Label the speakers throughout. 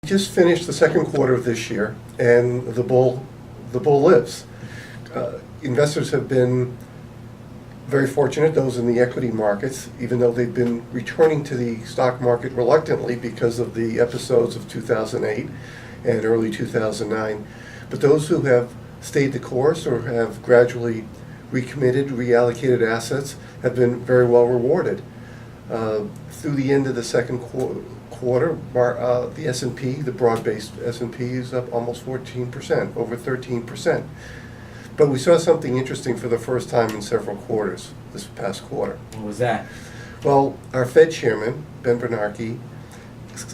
Speaker 1: We just finished the second quarter of this year, and the bull lives. Investors have been very fortunate, those in the equity markets, even though they've been returning to the stock market reluctantly because of the episodes of 2008 and early 2009. But those who have stayed the course or have gradually recommitted, reallocated assets have been very well rewarded. Through the end of the second quarter, the S&P, the broad-based S&P, is up almost 14%, over 13%. But we saw something interesting for the first time in several quarters this past quarter.
Speaker 2: What was that?
Speaker 1: Well, our Fed chairman, Ben Bernanke,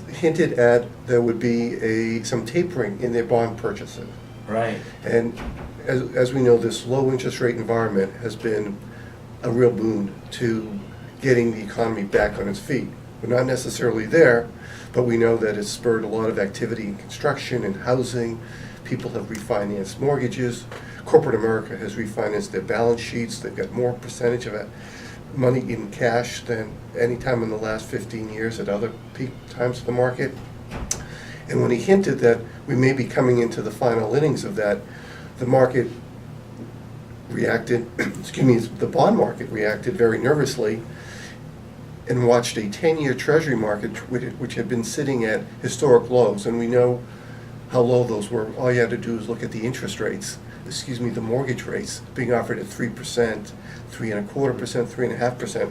Speaker 1: hinted at there would be some tapering in their bond purchases.
Speaker 2: Right.
Speaker 1: And as we know, this low interest rate environment has been a real boon to getting the economy back on its feet. We're not necessarily there, but we know that it's spurred a lot of activity in construction and housing. People have refinanced mortgages. Corporate America has refinanced their balance sheets. They've got more percentage of money in cash than any time in the last 15 years at other peak times of the market. And when he hinted that we may be coming into the final innings of that, the market reacted, the bond market reacted very nervously and watched a 10-year Treasury market which had been sitting at historic lows. And we know how low those were. All you had to do is look at the interest rates, the mortgage rates being offered at 3%, 3.25%, 3.5%.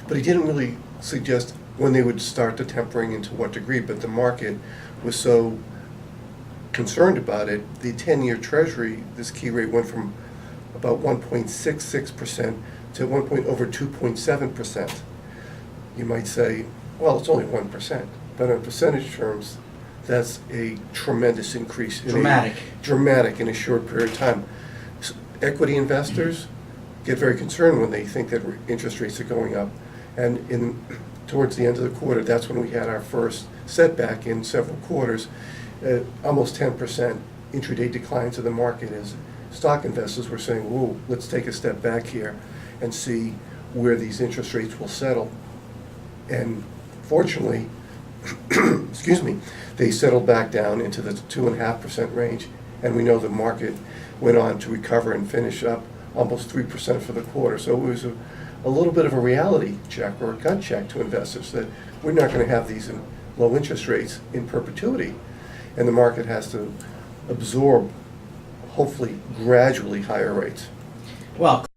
Speaker 1: But he didn't really suggest when they would start the tempering and to what degree, but the market was so concerned about it. The 10-year Treasury, this key rate, went from about 1.66% to over 2.7%. You might say, well, it's only 1%, but in percentage terms, that's a tremendous increase. Dramatic in a short period of time. Equity investors get very concerned when they think that interest rates are going up. And towards the end of the quarter, that's when we had our first setback in several quarters, almost 10% intraday declines in the market as stock investors were saying, whoa, let's take a step back here and see where these interest rates will settle. And fortunately, they settled back down into the 2.5% range, and we know the market went on to recover and finish up almost 3% for the quarter. So it was a little bit of a reality check or a gut check to investors that we're not going to have these low interest rates in perpetuity, and the market has to absorb, hopefully, gradually higher rates.
Speaker 2: Well,